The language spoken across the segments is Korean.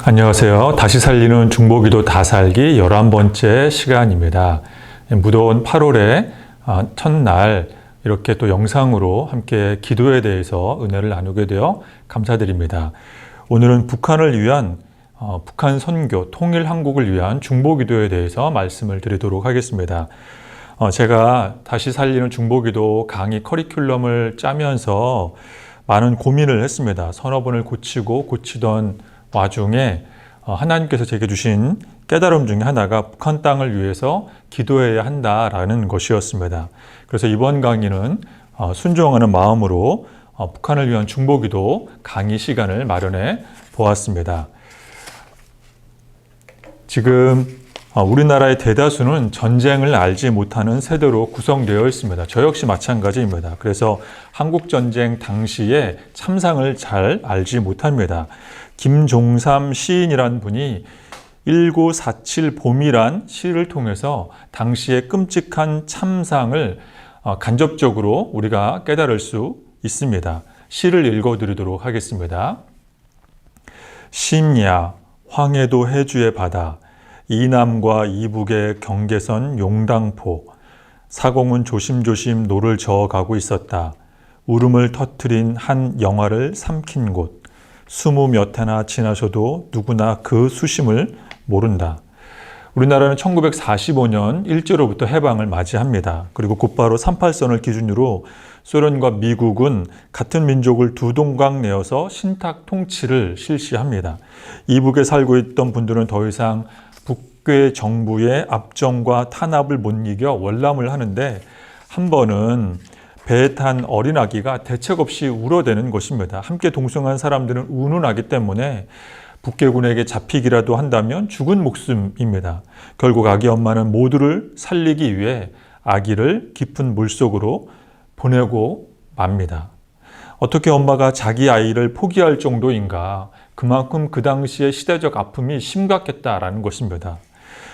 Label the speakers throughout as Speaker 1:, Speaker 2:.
Speaker 1: 안녕하세요. 다시 살리는 중보기도 다살기 11번째 시간입니다. 무더운 8월의 첫날 이렇게 또 영상으로 함께 기도에 대해서 은혜를 나누게 되어 감사드립니다. 오늘은 북한을 위한 북한 선교, 통일 한국을 위한 중보기도에 대해서 말씀을 드리도록 하겠습니다. 제가 다시 살리는 중보기도 강의 커리큘럼을 짜면서 많은 고민을 했습니다. 서너 번을 고치던 와중에 하나님께서 제게 주신 깨달음 중에 하나가 북한 땅을 위해서 기도해야 한다라는 것이었습니다. 그래서 이번 강의는 순종하는 마음으로 북한을 위한 중보기도 강의 시간을 마련해 보았습니다. 지금 우리나라의 대다수는 전쟁을 알지 못하는 세대로 구성되어 있습니다. 저 역시 마찬가지입니다. 그래서 한국전쟁 당시의 참상을 잘 알지 못합니다. 김종삼 시인이란 분이 1947 봄이란 시를 통해서 당시의 끔찍한 참상을 간접적으로 우리가 깨달을 수 있습니다. 시를 읽어드리도록 하겠습니다. 심야 황해도 해주의 바다 이남과 이북의 경계선 용당포 사공은 조심조심 노를 저어가고 있었다. 울음을 터뜨린 한 영화를 삼킨 곳 20몇 해나 지나셔도 누구나 그 수심을 모른다. 우리나라는 1945년 일제로부터 해방을 맞이합니다. 그리고 곧바로 38선을 기준으로 소련과 미국은 같은 민족을 두 동강 내어서 신탁 통치를 실시합니다. 이북에 살고 있던 분들은 더 이상 북괴 정부의 압정과 탄압을 못 이겨 월남을 하는데 한 번은 배에 탄 어린아기가 대책 없이 울어대는 것입니다. 함께 동승한 사람들은 운운하기 때문에 북괴군에게 잡히기라도 한다면 죽은 목숨입니다. 결국 아기 엄마는 모두를 살리기 위해 아기를 깊은 물속으로 보내고 맙니다. 어떻게 엄마가 자기 아이를 포기할 정도인가? 그만큼 그 당시의 시대적 아픔이 심각했다라는 것입니다.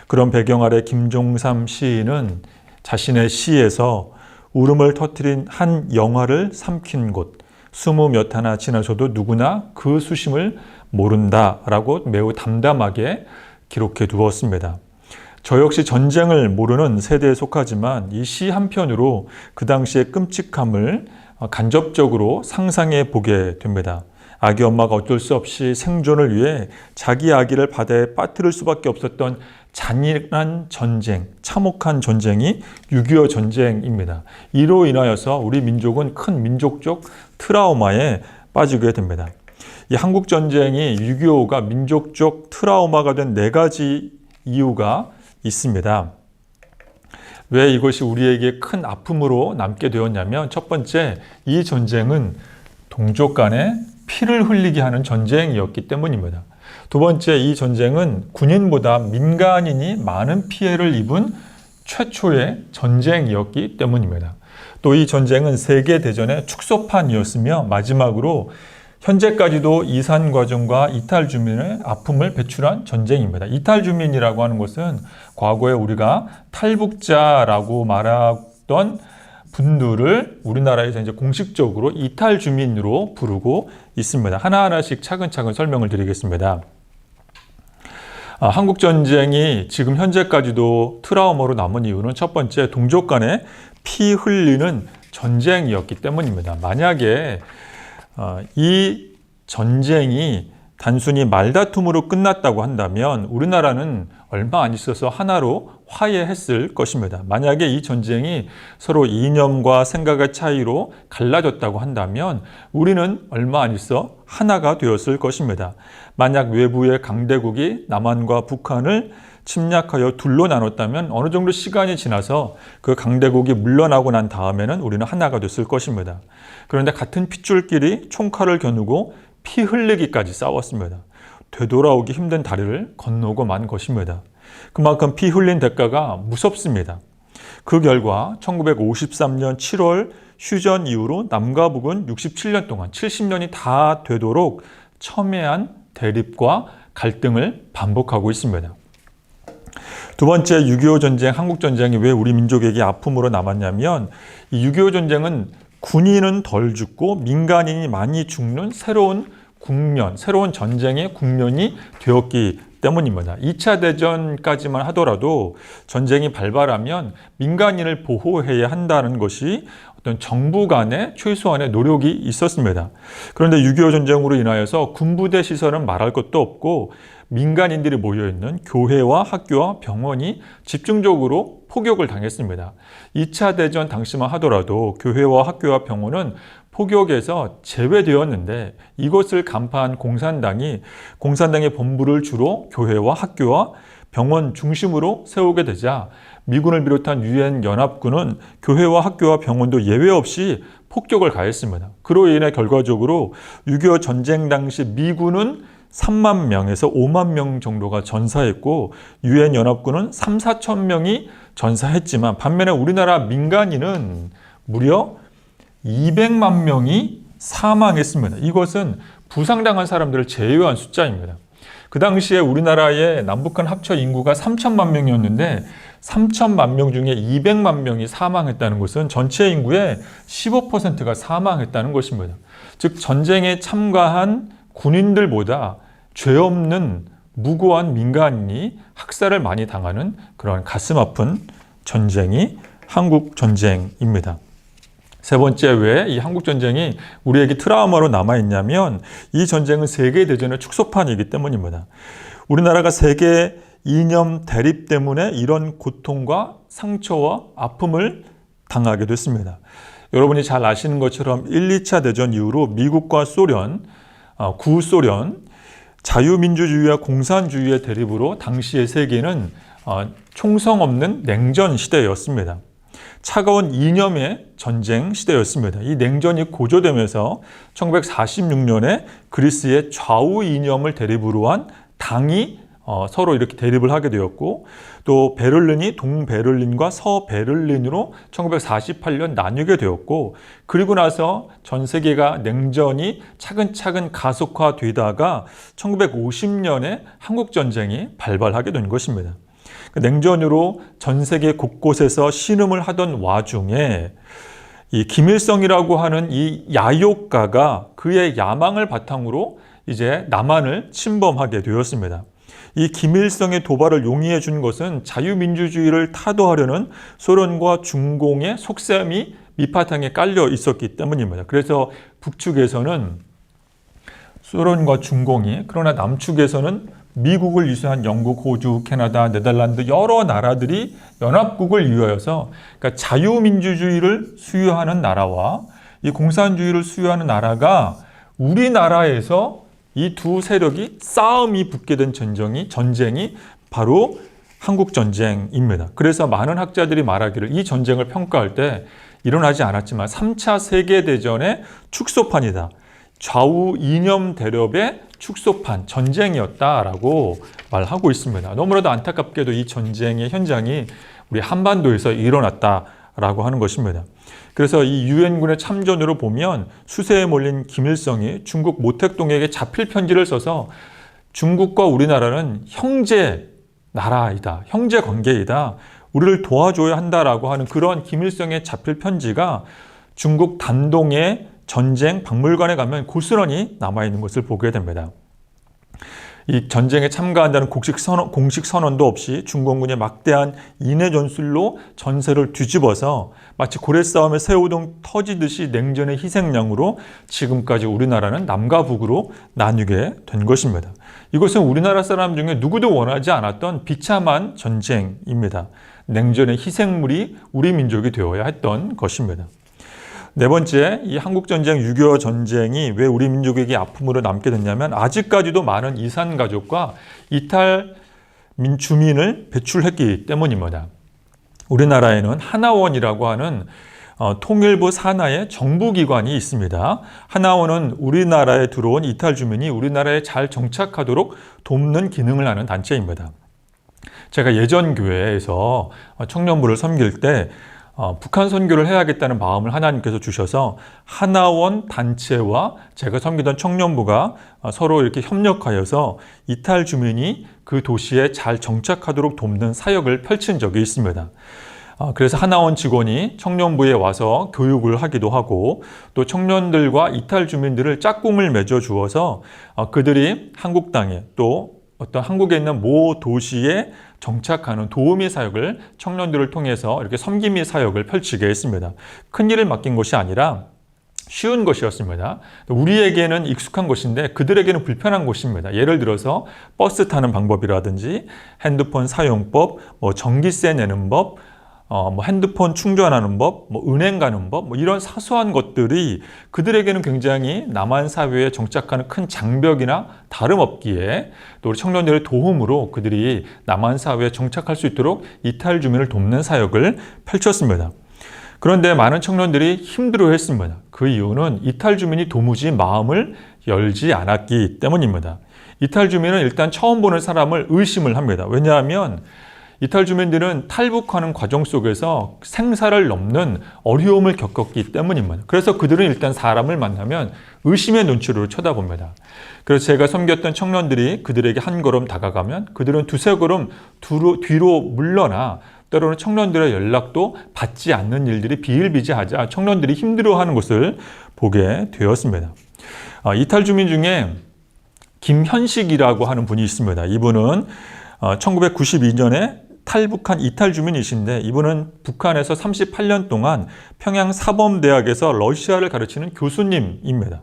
Speaker 1: 그런 배경 아래 김종삼 시인은 자신의 시에서 울음을 터뜨린 한 영화를 삼킨 곳 20몇 해나 지나셔도 누구나 그 수심을 모른다라고 매우 담담하게 기록해 두었습니다. 저 역시 전쟁을 모르는 세대에 속하지만 이 시 한편으로 그 당시의 끔찍함을 간접적으로 상상해 보게 됩니다. 아기 엄마가 어쩔 수 없이 생존을 위해 자기 아기를 바다에 빠뜨릴 수밖에 없었던 잔인한 전쟁, 참혹한 전쟁이 6.25 전쟁입니다. 이로 인하여서 우리 민족은 큰 민족적 트라우마에 빠지게 됩니다. 이 한국전쟁이 6.25가 민족적 트라우마가 된 4가지 이유가 있습니다. 왜 이것이 우리에게 큰 아픔으로 남게 되었냐면 첫 번째, 이 전쟁은 동족 간에 피를 흘리게 하는 전쟁이었기 때문입니다. 두 번째, 이 전쟁은 군인보다 민간인이 많은 피해를 입은 최초의 전쟁이었기 때문입니다. 또 이 전쟁은 세계대전의 축소판이었으며 마지막으로 현재까지도 이산 과정과 이탈 주민의 아픔을 배출한 전쟁입니다. 이탈 주민이라고 하는 것은 과거에 우리가 탈북자라고 말하던 분들을 우리나라에서 이제 공식적으로 이탈 주민으로 부르고 있습니다. 하나하나씩 차근차근 설명을 드리겠습니다. 한국 전쟁이 지금 현재까지도 트라우마로 남은 이유는 첫 번째, 동족 간에 피 흘리는 전쟁이었기 때문입니다. 만약에 이 전쟁이 단순히 말다툼으로 끝났다고 한다면 우리나라는 얼마 안 있어서 하나로 화해했을 것입니다. 만약에 이 전쟁이 서로 이념과 생각의 차이로 갈라졌다고 한다면 우리는 얼마 안 있어 하나가 되었을 것입니다. 만약 외부의 강대국이 남한과 북한을 침략하여 둘로 나눴다면 어느 정도 시간이 지나서 그 강대국이 물러나고 난 다음에는 우리는 하나가 됐을 것입니다. 그런데 같은 핏줄끼리 총칼을 겨누고 피 흘리기까지 싸웠습니다. 되돌아오기 힘든 다리를 건너고 만 것입니다. 그만큼 피 흘린 대가가 무섭습니다. 그 결과 1953년 7월 휴전 이후로 남과 북은 67년 동안 70년이 다 되도록 첨예한 대립과 갈등을 반복하고 있습니다. 두 번째, 6.25 전쟁, 한국 전쟁이 왜 우리 민족에게 아픔으로 남았냐면 이 6.25 전쟁은 군인은 덜 죽고 민간인이 많이 죽는 새로운 국면, 새로운 전쟁의 국면이 되었기 때문입니다. 2차 대전까지만 하더라도 전쟁이 발발하면 민간인을 보호해야 한다는 것이 어떤 정부 간의 최소한의 노력이 있었습니다. 그런데 6.25 전쟁으로 인하여서 군부대 시설은 말할 것도 없고 민간인들이 모여있는 교회와 학교와 병원이 집중적으로 포격을 당했습니다. 2차 대전 당시만 하더라도 교회와 학교와 병원은 포격에서 제외되었는데 이것을 간파한 공산당의 본부를 주로 교회와 학교와 병원 중심으로 세우게 되자 미군을 비롯한 유엔 연합군은 교회와 학교와 병원도 예외 없이 폭격을 가했습니다. 그로 인해 결과적으로 6.25 전쟁 당시 미군은 3만 명에서 5만 명 정도가 전사했고 유엔 연합군은 3, 4천 명이 전사했지만 반면에 우리나라 민간인은 무려 200만 명이 사망했습니다. 이것은 부상당한 사람들을 제외한 숫자입니다. 그 당시에 우리나라의 남북한 합쳐 인구가 3천만 명이었는데 3천만 명 중에 200만 명이 사망했다는 것은 전체 인구의 15%가 사망했다는 것입니다. 즉 전쟁에 참가한 군인들보다 죄 없는 무고한 민간인이 학살을 많이 당하는 그런 가슴 아픈 전쟁이 한국 전쟁입니다. 세 번째, 왜 이 한국 전쟁이 우리에게 트라우마로 남아있냐면 이 전쟁은 세계대전의 축소판이기 때문입니다. 우리나라가 세계 이념 대립 때문에 이런 고통과 상처와 아픔을 당하게 됐습니다. 여러분이 잘 아시는 것처럼 1, 2차 대전 이후로 미국과 소련, 구소련, 자유민주주의와 공산주의의 대립으로 당시의 세계는 총성 없는 냉전 시대였습니다. 차가운 이념의 전쟁 시대였습니다. 이 냉전이 고조되면서 1946년에 그리스의 좌우 이념을 대립으로 한 당이 서로 이렇게 대립을 하게 되었고 또 베를린이 동베를린과 서베를린으로 1948년 나뉘게 되었고 그리고 나서 전 세계가 냉전이 차근차근 가속화되다가 1950년에 한국전쟁이 발발하게 된 것입니다. 냉전으로 전 세계 곳곳에서 신음을 하던 와중에 이 김일성이라고 하는 이 야욕가가 그의 야망을 바탕으로 이제 남한을 침범하게 되었습니다. 이 김일성의 도발을 용이해 준 것은 자유민주주의를 타도하려는 소련과 중공의 속셈이 밑바탕에 깔려 있었기 때문입니다. 그래서 북측에서는 소련과 중공이, 그러나 남측에서는 미국을 위수한 영국, 호주, 캐나다, 네덜란드 여러 나라들이 연합국을 이루어서 그러니까 자유민주주의를 수요하는 나라와 이 공산주의를 수요하는 나라가 우리나라에서 이 두 세력이 싸움이 붙게 된 전쟁이 바로 한국전쟁입니다. 그래서 많은 학자들이 말하기를 이 전쟁을 평가할 때 일어나지 않았지만 3차 세계대전의 축소판이다. 좌우 이념 대립의 축소판, 전쟁이었다라고 말하고 있습니다. 너무나도 안타깝게도 이 전쟁의 현장이 우리 한반도에서 일어났다라고 하는 것입니다. 그래서 이 유엔군의 참전으로 보면 수세에 몰린 김일성이 중국 모택동에게 자필 편지를 써서 중국과 우리나라는 형제 나라이다, 형제 관계이다, 우리를 도와줘야 한다라고 하는 그런 김일성의 자필 편지가 중국 단동의 전쟁 박물관에 가면 고스란히 남아있는 것을 보게 됩니다. 이 전쟁에 참가한다는 공식 선언도 없이 중공군의 막대한 인해 전술로 전세를 뒤집어서 마치 고래싸움의 새우등 터지듯이 냉전의 희생양으로 지금까지 우리나라는 남과 북으로 나뉘게 된 것입니다. 이것은 우리나라 사람 중에 누구도 원하지 않았던 비참한 전쟁입니다. 냉전의 희생물이 우리 민족이 되어야 했던 것입니다. 네 번째, 이 한국전쟁, 6.25 전쟁이 왜 우리 민족에게 아픔으로 남게 됐냐면 아직까지도 많은 이산 가족과 이탈 주민을 배출했기 때문입니다. 우리나라에는 하나원이라고 하는 통일부 산하의 정부기관이 있습니다. 하나원은 우리나라에 들어온 이탈 주민이 우리나라에 잘 정착하도록 돕는 기능을 하는 단체입니다. 제가 예전 교회에서 청년부를 섬길 때 북한 선교를 해야겠다는 마음을 하나님께서 주셔서 하나원 단체와 제가 섬기던 청년부가 서로 이렇게 협력하여서 이탈 주민이 그 도시에 잘 정착하도록 돕는 사역을 펼친 적이 있습니다. 그래서 하나원 직원이 청년부에 와서 교육을 하기도 하고 또 청년들과 이탈 주민들을 짝꿍을 맺어 주어서 그들이 한국 땅에 또 어떤 한국에 있는 모 도시에 정착하는 도우미 사역을 청년들을 통해서 이렇게 섬김의 사역을 펼치게 했습니다. 큰 일을 맡긴 것이 아니라 쉬운 것이었습니다. 우리에게는 익숙한 것인데 그들에게는 불편한 것입니다. 예를 들어서 버스 타는 방법이라든지 핸드폰 사용법, 전기세 내는 법, 핸드폰 충전하는 법, 은행 가는 법, 이런 사소한 것들이 그들에게는 굉장히 남한 사회에 정착하는 큰 장벽이나 다름없기에 또 우리 청년들의 도움으로 그들이 남한 사회에 정착할 수 있도록 이탈 주민을 돕는 사역을 펼쳤습니다. 그런데 많은 청년들이 힘들어했습니다. 그 이유는 이탈 주민이 도무지 마음을 열지 않았기 때문입니다. 이탈 주민은 일단 처음 보는 사람을 의심을 합니다. 왜냐하면 이탈 주민들은 탈북하는 과정 속에서 생사를 넘는 어려움을 겪었기 때문입니다. 그래서 그들은 일단 사람을 만나면 의심의 눈초리로 쳐다봅니다. 그래서 제가 섬겼던 청년들이 그들에게 한 걸음 다가가면 그들은 두세 걸음 뒤로 물러나 때로는 청년들의 연락도 받지 않는 일들이 비일비재하자 청년들이 힘들어하는 것을 보게 되었습니다. 이탈 주민 중에 김현식이라고 하는 분이 있습니다. 이분은 1992년에 탈북한 이탈 주민이신데 이분은 북한에서 38년 동안 평양 사범대학에서 러시아를 가르치는 교수님입니다.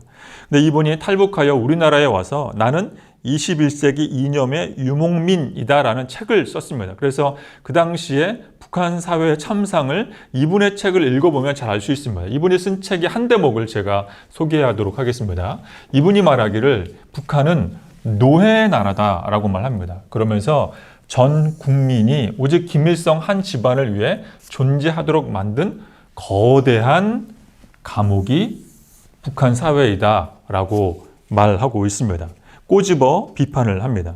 Speaker 1: 근데 이분이 탈북하여 우리나라에 와서 나는 21세기 이념의 유목민이다라는 책을 썼습니다. 그래서 그 당시에 북한 사회의 참상을 이분의 책을 읽어보면 잘 알 수 있습니다. 이분이 쓴 책의 한 대목을 제가 소개하도록 하겠습니다. 이분이 말하기를 북한은 노예 나라다라고 말합니다. 그러면서 전 국민이 오직 김일성 한 집안을 위해 존재하도록 만든 거대한 감옥이 북한 사회이다라고 말하고 있습니다. 꼬집어 비판을 합니다.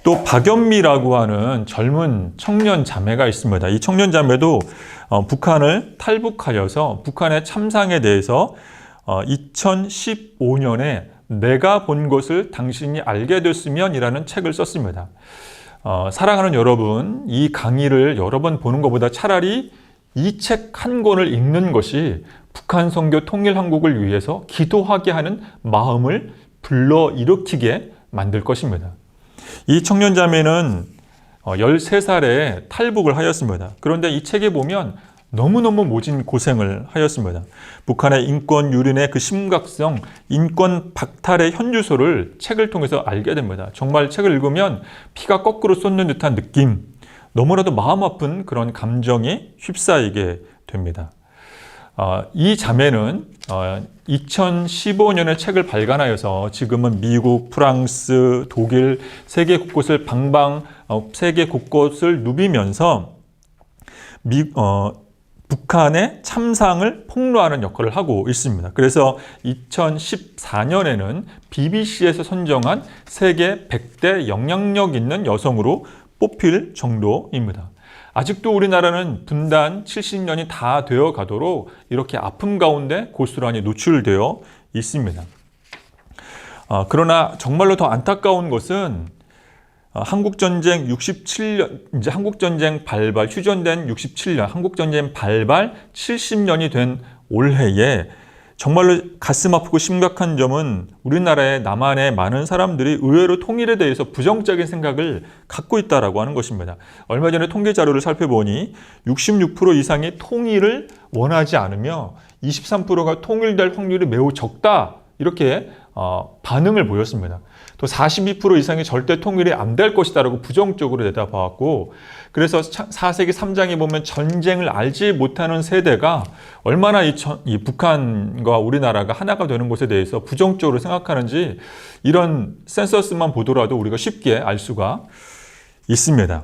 Speaker 1: 또 박연미라고 하는 젊은 청년 자매가 있습니다. 이 청년 자매도 북한을 탈북하여서 북한의 참상에 대해서 2015년에 내가 본 것을 당신이 알게 됐으면 이라는 책을 썼습니다. 사랑하는 여러분, 이 강의를 여러 번 보는 것보다 차라리 이 책 한 권을 읽는 것이 북한 선교 통일 한국을 위해서 기도하게 하는 마음을 불러일으키게 만들 것입니다. 이 청년자매는 13살에 탈북을 하였습니다. 그런데 이 책에 보면 너무너무 모진 고생을 하였습니다. 북한의 인권 유린의 그 심각성, 인권 박탈의 현주소를 책을 통해서 알게 됩니다. 정말 책을 읽으면 피가 거꾸로 쏟는 듯한 느낌, 너무나도 마음 아픈 그런 감정이 휩싸이게 됩니다. 이 자매는 2015년에 책을 발간하여서 지금은 미국, 프랑스, 독일, 세계 곳곳을 세계 곳곳을 누비면서 북한의 참상을 폭로하는 역할을 하고 있습니다. 그래서 2014년에는 BBC에서 선정한 세계 100대 영향력 있는 여성으로 뽑힐 정도입니다. 아직도 우리나라는 분단 70년이 다 되어 가도록 이렇게 아픔 가운데 고스란히 노출되어 있습니다. 그러나 정말로 더 안타까운 것은 한국전쟁 67년, 이제 한국전쟁 발발, 휴전된 67년, 한국전쟁 발발 70년이 된 올해에 정말로 가슴 아프고 심각한 점은 우리나라의 남한의 많은 사람들이 의외로 통일에 대해서 부정적인 생각을 갖고 있다고 하는 것입니다. 얼마 전에 통계 자료를 살펴보니 66% 이상이 통일을 원하지 않으며 23%가 통일될 확률이 매우 적다, 이렇게 반응을 보였습니다. 또 42% 이상이 절대 통일이 안 될 것이다라고 부정적으로 내다봤고, 그래서 4세기 3장에 보면 전쟁을 알지 못하는 세대가 얼마나 이 북한과 우리나라가 하나가 되는 것에 대해서 부정적으로 생각하는지 이런 센서스만 보더라도 우리가 쉽게 알 수가 있습니다.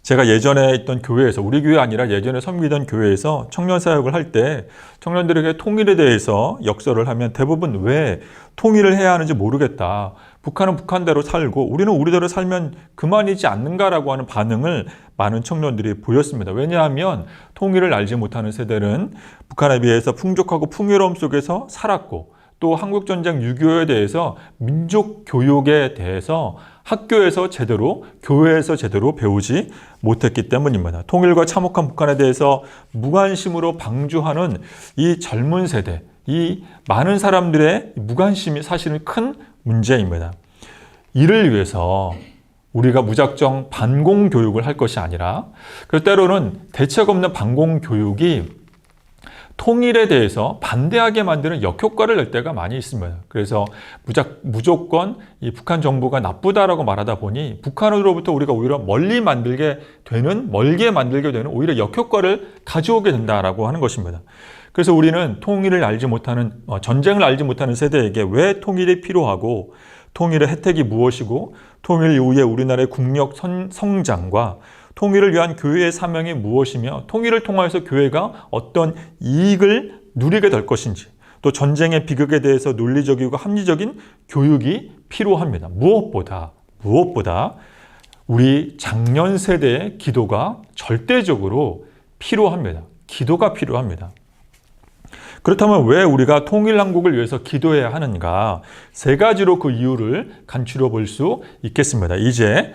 Speaker 1: 제가 예전에 있던 교회에서, 우리 교회 아니라 예전에 섬기던 교회에서 청년 사역을 할 때 청년들에게 통일에 대해서 역설을 하면 대부분 왜 통일을 해야 하는지 모르겠다, 북한은 북한대로 살고 우리는 우리대로 살면 그만이지 않는가라고 하는 반응을 많은 청년들이 보였습니다. 왜냐하면 통일을 알지 못하는 세대는 북한에 비해서 풍족하고 풍요로움 속에서 살았고 또 한국전쟁 6.25에 대해서 민족 교육에 대해서 학교에서 제대로, 교회에서 제대로 배우지 못했기 때문입니다. 통일과 참혹한 북한에 대해서 무관심으로 방주하는 이 젊은 세대, 이 많은 사람들의 무관심이 사실은 큰 문제입니다. 이를 위해서 우리가 무작정 반공교육을 할 것이 아니라, 그래서 때로는 대책 없는 반공교육이 통일에 대해서 반대하게 만드는 역효과를 낼 때가 많이 있습니다. 그래서 무조건 이 북한 정부가 나쁘다라고 말하다 보니 북한으로부터 우리가 오히려 멀게 만들게 되는 오히려 역효과를 가져오게 된다라고 하는 것입니다. 그래서 우리는 통일을 알지 못하는, 전쟁을 알지 못하는 세대에게 왜 통일이 필요하고 통일의 혜택이 무엇이고 통일 이후에 우리나라의 국력 성장과 통일을 위한 교회의 사명이 무엇이며 통일을 통하여서 교회가 어떤 이익을 누리게 될 것인지, 또 전쟁의 비극에 대해서 논리적이고 합리적인 교육이 필요합니다. 무엇보다 우리 장년 세대의 기도가 절대적으로 필요합니다. 기도가 필요합니다. 그렇다면 왜 우리가 통일한국을 위해서 기도해야 하는가? 세 가지로 그 이유를 간추려 볼 수 있겠습니다. 이제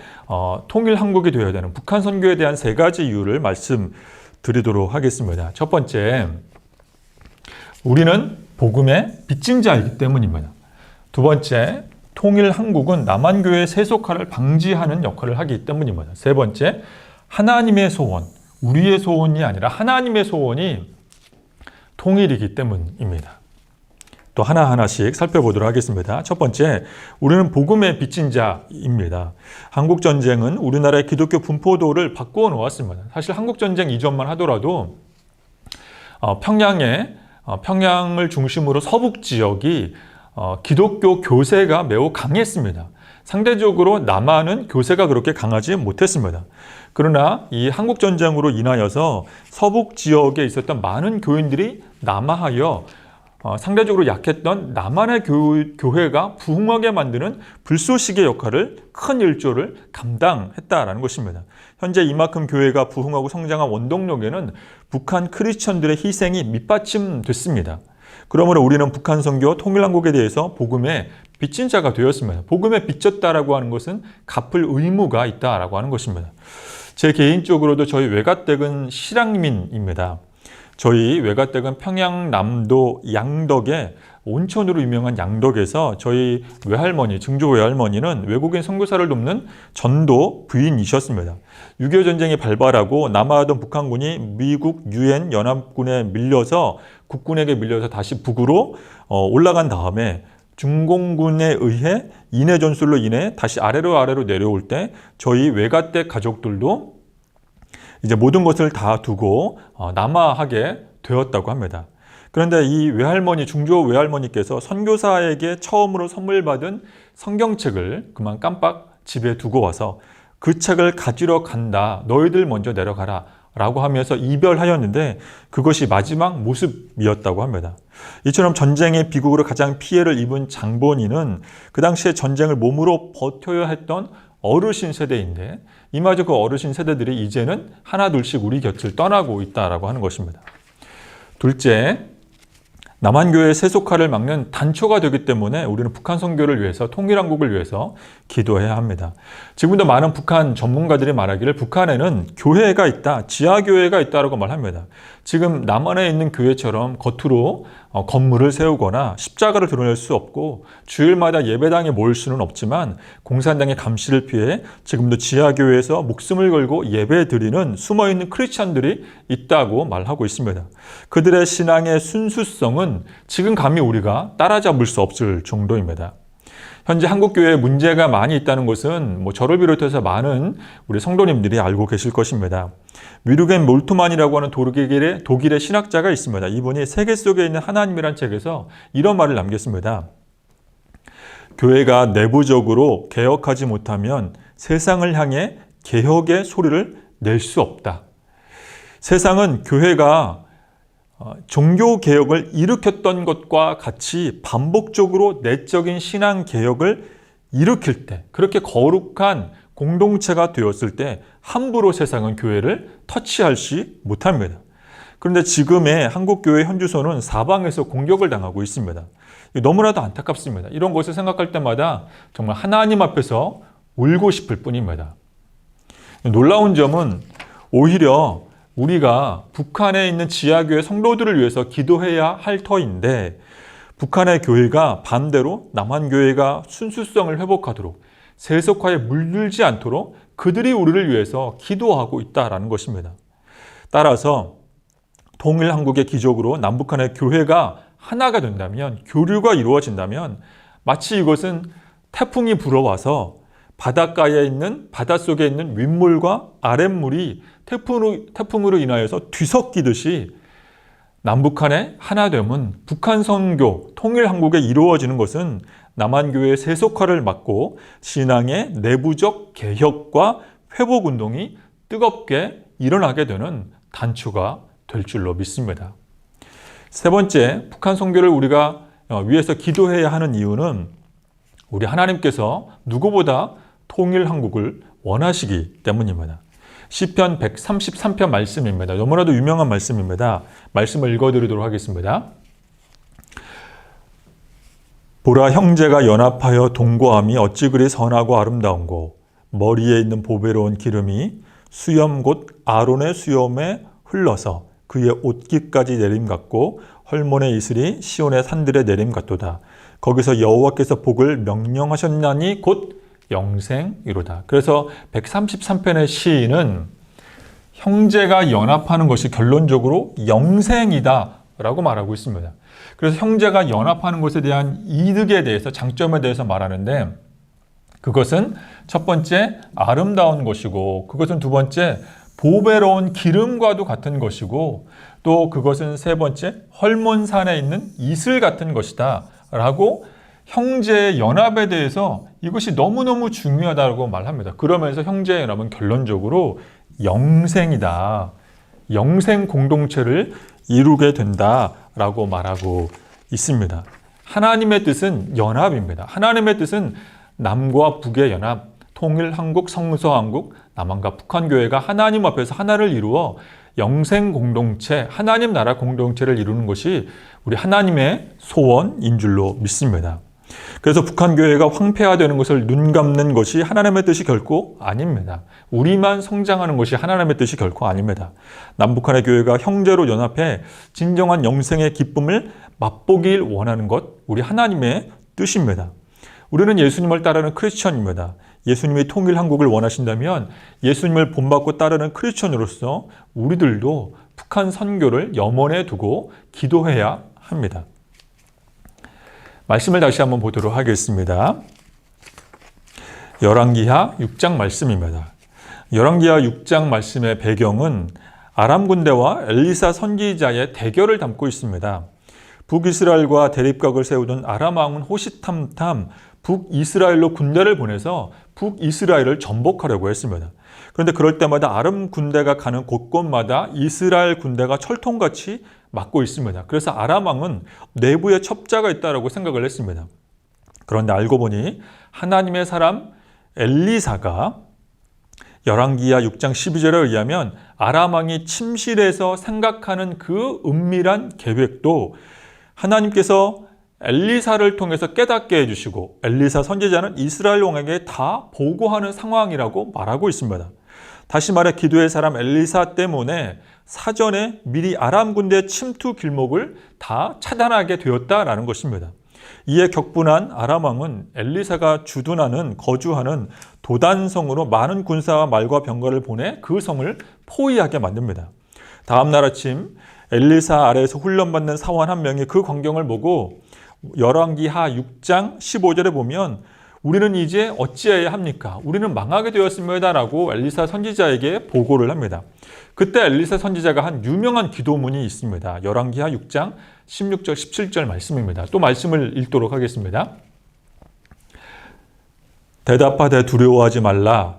Speaker 1: 통일한국이 되어야 되는 북한 선교에 대한 세 가지 이유를 말씀드리도록 하겠습니다. 첫 번째, 우리는 복음의 빚진 자이기 때문입니다. 두 번째, 통일한국은 남한교회의 세속화를 방지하는 역할을 하기 때문입니다. 세 번째, 하나님의 소원, 우리의 소원이 아니라 하나님의 소원이 통일이기 때문입니다. 또 하나하나씩 살펴보도록 하겠습니다. 첫 번째, 우리는 복음의 빚진 자입니다. 한국전쟁은 우리나라의 기독교 분포도를 바꾸어 놓았습니다. 사실 한국전쟁 이전만 하더라도 평양을 중심으로 서북 지역이 기독교 교세가 매우 강했습니다. 상대적으로 남한은 교세가 그렇게 강하지 못했습니다. 그러나 이 한국전쟁으로 인하여서 서북 지역에 있었던 많은 교인들이 남하하여 상대적으로 약했던 남한의 교회가 부흥하게 만드는 불쏘시개 역할을, 큰 일조를 감당했다라는 것입니다. 현재 이만큼 교회가 부흥하고 성장한 원동력에는 북한 크리스천들의 희생이 밑받침됐습니다. 그러므로 우리는 북한 선교 통일한국에 대해서 복음의 빚진 자가 되었습니다. 복음에 빚졌다라고 하는 것은 갚을 의무가 있다라고 하는 것입니다. 제 개인적으로도 저희 외가댁은 실향민입니다. 저희 외가댁은 평양남도 양덕의 온천으로 유명한 양덕에서 저희 외할머니, 증조 외할머니는 외국인 선교사를 돕는 전도 부인이셨습니다. 6.25 전쟁이 발발하고 남하하던 북한군이 미국 유엔 연합군에 밀려서 국군에게 밀려서 다시 북으로 올라간 다음에 중공군에 의해 인해 전술로 인해 다시 아래로 내려올 때 저희 외가댁 가족들도 이제 모든 것을 다 두고 남하하게 되었다고 합니다. 그런데 이 외할머니, 중조 외할머니께서 선교사에게 처음으로 선물 받은 성경책을 그만 깜빡 집에 두고 와서 그 책을 가지러 간다, 너희들 먼저 내려가라 라고 하면서 이별하였는데 그것이 마지막 모습이었다고 합니다. 이처럼 전쟁의 비극으로 가장 피해를 입은 장본인은 그 당시에 전쟁을 몸으로 버텨야 했던 어르신 세대인데 이마저 그 어르신 세대들이 이제는 하나둘씩 우리 곁을 떠나고 있다라고 하는 것입니다. 둘째, 남한교회의 세속화를 막는 단초가 되기 때문에 우리는 북한 선교를 위해서, 통일한국을 위해서 기도해야 합니다. 지금도 많은 북한 전문가들이 말하기를 북한에는 교회가 있다, 지하교회가 있다라고 말합니다. 지금 남한에 있는 교회처럼 겉으로 건물을 세우거나 십자가를 드러낼 수 없고 주일마다 예배당에 모일 수는 없지만 공산당의 감시를 피해 지금도 지하교회에서 목숨을 걸고 예배드리는 숨어있는 크리스찬들이 있다고 말하고 있습니다. 그들의 신앙의 순수성은 지금 감히 우리가 따라잡을 수 없을 정도입니다. 현재 한국교회에 문제가 많이 있다는 것은 저를 비롯해서 많은 우리 성도님들이 알고 계실 것입니다. 위르겐 몰트만이라고 하는 독일의 신학자가 있습니다. 이분이 세계 속에 있는 하나님이란 책에서 이런 말을 남겼습니다. 교회가 내부적으로 개혁하지 못하면 세상을 향해 개혁의 소리를 낼 수 없다. 세상은 교회가 종교개혁을 일으켰던 것과 같이 반복적으로 내적인 신앙개혁을 일으킬 때, 그렇게 거룩한 공동체가 되었을 때 함부로 세상은 교회를 터치하지 못합니다. 그런데 지금의 한국교회 현주소는 사방에서 공격을 당하고 있습니다. 너무나도 안타깝습니다. 이런 것을 생각할 때마다 정말 하나님 앞에서 울고 싶을 뿐입니다. 놀라운 점은 오히려 우리가 북한에 있는 지하교회 성도들을 위해서 기도해야 할 터인데 북한의 교회가 반대로 남한교회가 순수성을 회복하도록 세속화에 물들지 않도록 그들이 우리를 위해서 기도하고 있다는 것입니다. 따라서 통일한국의 기적으로 남북한의 교회가 하나가 된다면, 교류가 이루어진다면 마치 이것은 태풍이 불어와서 바닷가에 있는, 바닷속에 있는 윗물과 아랫물이 태풍으로 인하여서 뒤섞이듯이 남북한의 하나됨은 북한 선교, 통일한국에 이루어지는 것은 남한교회의 세속화를 막고 신앙의 내부적 개혁과 회복운동이 뜨겁게 일어나게 되는 단초가 될 줄로 믿습니다. 세 번째, 북한 선교를 우리가 위해서 기도해야 하는 이유는 우리 하나님께서 누구보다 통일한국을 원하시기 때문입니다. 시편 133편 말씀입니다. 너무나도 유명한 말씀입니다. 말씀을 읽어드리도록 하겠습니다. 보라, 형제가 연합하여 동거함이 어찌 그리 선하고 아름다운고, 머리에 있는 보배로운 기름이 수염 곧 아론의 수염에 흘러서 그의 옷깃까지 내림 같고 헐몬의 이슬이 시온의 산들의 내림 같도다. 거기서 여호와께서 복을 명령하셨나니 곧 영생이로다. 그래서 133편의 시인은 형제가 연합하는 것이 결론적으로 영생이다 라고 말하고 있습니다. 그래서 형제가 연합하는 것에 대한 이득에 대해서, 장점에 대해서 말하는데 그것은 첫 번째 아름다운 것이고, 그것은 두 번째 보배로운 기름과도 같은 것이고, 또 그것은 세 번째 헐몬산에 있는 이슬 같은 것이다 라고 형제의 연합에 대해서 이것이 너무너무 중요하다고 말합니다. 그러면서 형제의 연합은 결론적으로 영생이다, 영생 공동체를 이루게 된다라고 말하고 있습니다. 하나님의 뜻은 연합입니다. 하나님의 뜻은 남과 북의 연합, 통일한국, 성서한국, 남한과 북한 교회가 하나님 앞에서 하나를 이루어 영생 공동체, 하나님 나라 공동체를 이루는 것이 우리 하나님의 소원인 줄로 믿습니다. 그래서 북한 교회가 황폐화되는 것을 눈감는 것이 하나님의 뜻이 결코 아닙니다. 우리만 성장하는 것이 하나님의 뜻이 결코 아닙니다. 남북한의 교회가 형제로 연합해 진정한 영생의 기쁨을 맛보길 원하는 것, 우리 하나님의 뜻입니다. 우리는 예수님을 따르는 크리스천입니다. 예수님이 통일한국을 원하신다면 예수님을 본받고 따르는 크리스천으로서 우리들도 북한 선교를 염원에 두고 기도해야 합니다. 말씀을 다시 한번 보도록 하겠습니다. 열왕기하 6장 말씀입니다. 열왕기하 6장 말씀의 배경은 아람 군대와 엘리사 선지자의 대결을 담고 있습니다. 북이스라엘과 대립각을 세우던 아람 왕은 호시탐탐 북이스라엘로 군대를 보내서 북이스라엘을 전복하려고 했습니다. 그런데 그럴 때마다 아람 군대가 가는 곳곳마다 이스라엘 군대가 철통같이 막고 있습니다. 그래서 아람 왕은 내부에 첩자가 있다고 생각을 했습니다. 그런데 알고 보니 하나님의 사람 엘리사가 열왕기하 6장 12절에 의하면 아람 왕이 침실에서 생각하는 그 은밀한 계획도 하나님께서 엘리사를 통해서 깨닫게 해주시고 엘리사 선지자는 이스라엘 왕에게 다 보고하는 상황이라고 말하고 있습니다. 다시 말해 기도의 사람 엘리사 때문에 사전에 미리 아람 군대의 침투 길목을 다 차단하게 되었다라는 것입니다. 이에 격분한 아람 왕은 엘리사가 거주하는 도단성으로 많은 군사와 말과 병거를 보내 그 성을 포위하게 만듭니다. 다음 날 아침 엘리사 아래에서 훈련받는 사원 한 명이 그 광경을 보고 열왕기하 6장 15절에 보면 우리는 이제 어찌해야 합니까? 우리는 망하게 되었습니다 라고 엘리사 선지자에게 보고를 합니다. 그때 엘리사 선지자가 한 유명한 기도문이 있습니다. 열왕기하 6장 16절 17절 말씀입니다. 또 말씀을 읽도록 하겠습니다. 대답하되 두려워하지 말라.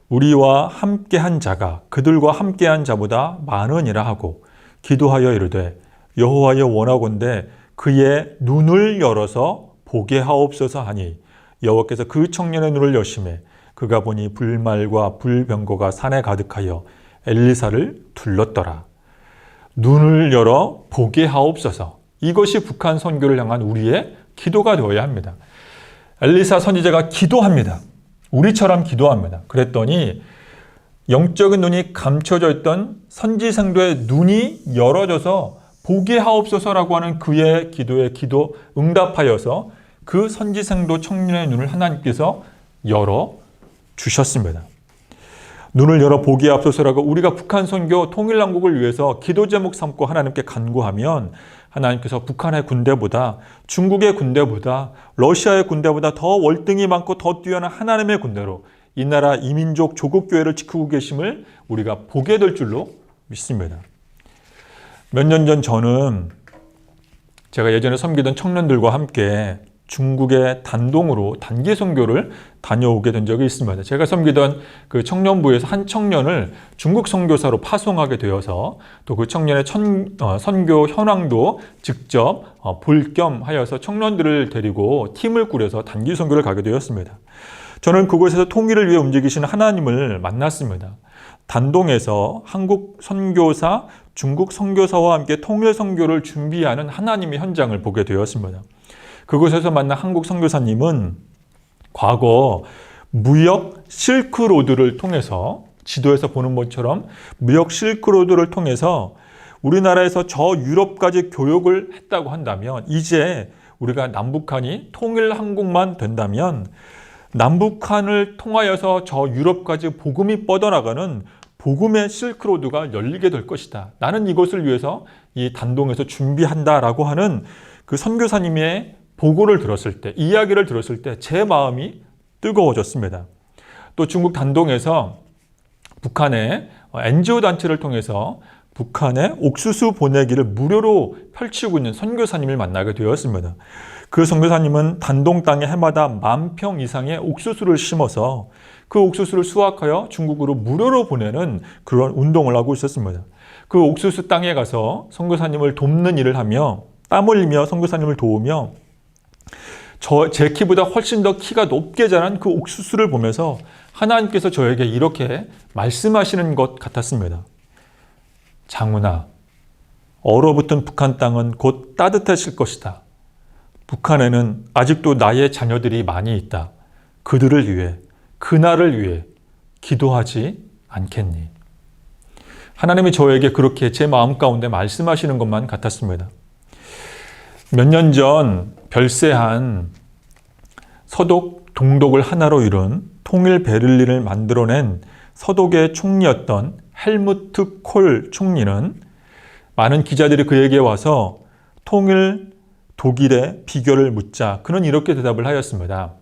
Speaker 1: 우리와 함께한 자가 그들과 함께한 자보다 많으니라 하고 기도하여 이르되 여호와여 원하건대 그의 눈을 열어서 보게 하옵소서 하니 여호와께서 그 청년의 눈을 여심해 그가 보니 불말과 불병거가 산에 가득하여 엘리사를 둘렀더라. 눈을 열어 보게 하옵소서. 이것이 북한 선교를 향한 우리의 기도가 되어야 합니다. 엘리사 선지자가 기도합니다. 우리처럼 기도합니다. 그랬더니 영적인 눈이 감춰져 있던 선지생도의 눈이 열어져서 보게 하옵소서라고 하는 그의 기도에 응답하여서 그 선지생도 청년의 눈을 하나님께서 열어 주셨습니다. 눈을 열어 보게 하옵소서라고 우리가 북한 선교 통일남국을 위해서 기도 제목 삼고 하나님께 간구하면 하나님께서 북한의 군대보다, 중국의 군대보다, 러시아의 군대보다 더 월등히 많고 더 뛰어난 하나님의 군대로 이 나라 이민족 조국교회를 지키고 계심을 우리가 보게 될 줄로 믿습니다. 몇 년 전 저는 제가 예전에 섬기던 청년들과 함께 중국의 단동으로 단기 선교를 다녀오게 된 적이 있습니다. 제가 섬기던 그 청년부에서 한 청년을 중국 선교사로 파송하게 되어서 또 그 청년의 선교 현황도 직접 볼 겸 하여서 청년들을 데리고 팀을 꾸려서 단기 선교를 가게 되었습니다. 저는 그곳에서 통일을 위해 움직이시는 하나님을 만났습니다. 단동에서 한국 선교사, 중국 선교사와 함께 통일 선교를 준비하는 하나님의 현장을 보게 되었습니다. 그곳에서 만난 한국 선교사님은 과거 무역 실크로드를 통해서 지도에서 보는 것처럼 무역 실크로드를 통해서 우리나라에서 저 유럽까지 교역을 했다고 한다면 이제 우리가 남북한이 통일 한국만 된다면 남북한을 통하여서 저 유럽까지 복음이 뻗어나가는 복음의 실크로드가 열리게 될 것이다. 나는 이것을 위해서 이 단동에서 준비한다라고 하는 그 선교사님의 보고를 들었을 때, 이야기를 들었을 때 제 마음이 뜨거워졌습니다. 또 중국 단동에서 북한의 NGO 단체를 통해서 북한에 옥수수 보내기를 무료로 펼치고 있는 선교사님을 만나게 되었습니다. 그 선교사님은 단동 땅에 해마다 10,000평 이상의 옥수수를 심어서 그 옥수수를 수확하여 중국으로 무료로 보내는 그런 운동을 하고 있었습니다. 그 옥수수 땅에 가서 선교사님을 돕는 일을 하며 땀 흘리며 선교사님을 도우며 제 키보다 훨씬 더 키가 높게 자란 그 옥수수를 보면서 하나님께서 저에게 이렇게 말씀하시는 것 같았습니다. 장훈아, 얼어붙은 북한 땅은 곧 따뜻해질 것이다. 북한에는 아직도 나의 자녀들이 많이 있다. 그들을 위해, 그날을 위해 기도하지 않겠니? 하나님이 저에게 그렇게 제 마음 가운데 말씀하시는 것만 같았습니다. 몇 년 전 별세한 서독, 동독을 하나로 이룬 통일 베를린을 만들어낸 서독의 총리였던 헬무트 콜 총리는 많은 기자들이 그에게 와서 통일 독일의 비결을 묻자 그는 이렇게 대답을 하였습니다.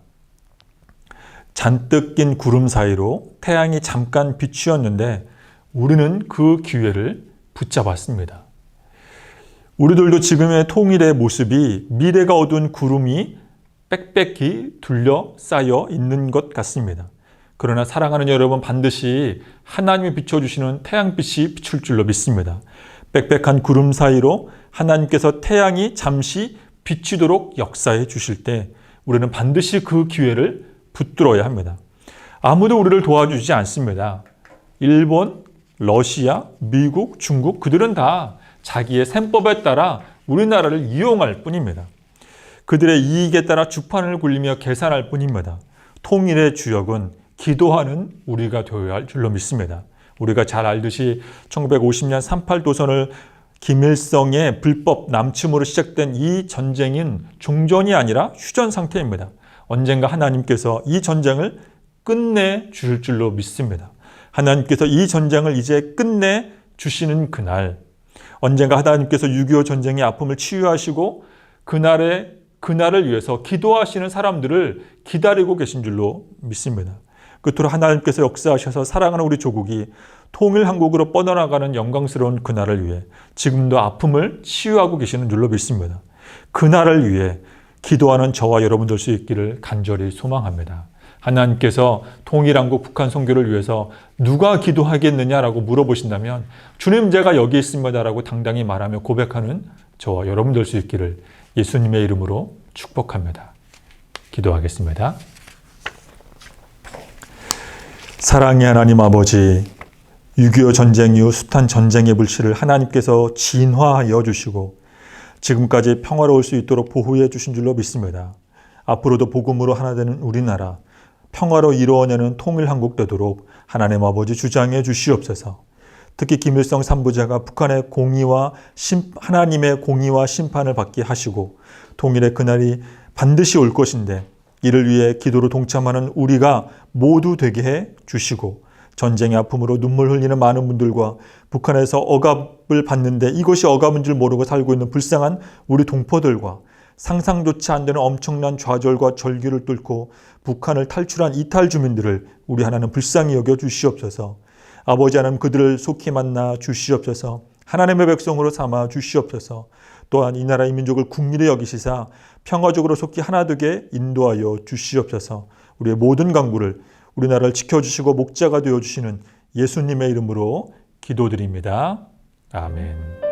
Speaker 1: 잔뜩 낀 구름 사이로 태양이 잠깐 비추었는데 우리는 그 기회를 붙잡았습니다. 우리들도 지금의 통일의 모습이 미래가 어두운 구름이 빽빽히 둘러싸여 있는 것 같습니다. 그러나 사랑하는 여러분, 반드시 하나님이 비춰주시는 태양빛이 비출 줄로 믿습니다. 빽빽한 구름 사이로 하나님께서 태양이 잠시 비치도록 역사해 주실 때 우리는 반드시 그 기회를 붙들어야 합니다. 아무도 우리를 도와주지 않습니다. 일본, 러시아, 미국, 중국 그들은 다 자기의 셈법에 따라 우리나라를 이용할 뿐입니다. 그들의 이익에 따라 주판을 굴리며 계산할 뿐입니다. 통일의 주역은 기도하는 우리가 되어야 할 줄로 믿습니다. 우리가 잘 알듯이 1950년 38 도선을 김일성의 불법 남침으로 시작된 이 전쟁은 종전이 아니라 휴전 상태입니다. 언젠가 하나님께서 이 전쟁을 끝내 주실 줄로 믿습니다. 하나님께서 이 전쟁을 이제 끝내 주시는 그날, 언젠가 하나님께서 6.25 전쟁의 아픔을 치유하시고 그날을 위해서 기도하시는 사람들을 기다리고 계신 줄로 믿습니다. 끝으로 하나님께서 역사하셔서 사랑하는 우리 조국이 통일한국으로 뻗어나가는 영광스러운 그날을 위해 지금도 아픔을 치유하고 계시는 줄로 믿습니다. 그날을 위해 기도하는 저와 여러분 될 수 있기를 간절히 소망합니다. 하나님께서 통일한국 북한 선교를 위해서 누가 기도하겠느냐라고 물어보신다면 주님 제가 여기 있습니다라고 당당히 말하며 고백하는 저와 여러분 될 수 있기를 예수님의 이름으로 축복합니다. 기도하겠습니다. 사랑의 하나님 아버지, 6.25 전쟁 이후 숱한 전쟁의 불씨를 하나님께서 진화하여 주시고 지금까지 평화로울 수 있도록 보호해 주신 줄로 믿습니다. 앞으로도 복음으로 하나 되는 우리나라, 평화로 이루어내는 통일한국 되도록 하나님 아버지 주장해 주시옵소서. 특히 김일성 삼부자가 북한의 하나님의 공의와 심판을 받게 하시고 통일의 그날이 반드시 올 것인데 이를 위해 기도로 동참하는 우리가 모두 되게 해 주시고 전쟁의 아픔으로 눈물 흘리는 많은 분들과 북한에서 억압을 받는데 이것이 억압인 줄 모르고 살고 있는 불쌍한 우리 동포들과 상상조차 안 되는 엄청난 좌절과 절규를 뚫고 북한을 탈출한 이탈 주민들을 우리 하나님 불쌍히 여겨 주시옵소서. 아버지 하나님 그들을 속히 만나 주시옵소서. 하나님의 백성으로 삼아 주시옵소서. 또한 이 나라의 민족을 국리를 여기시사 평화적으로 속히 하나 되게 인도하여 주시옵소서. 우리의 모든 강구를 우리나라를 지켜주시고 목자가 되어주시는 예수님의 이름으로 기도드립니다. 아멘.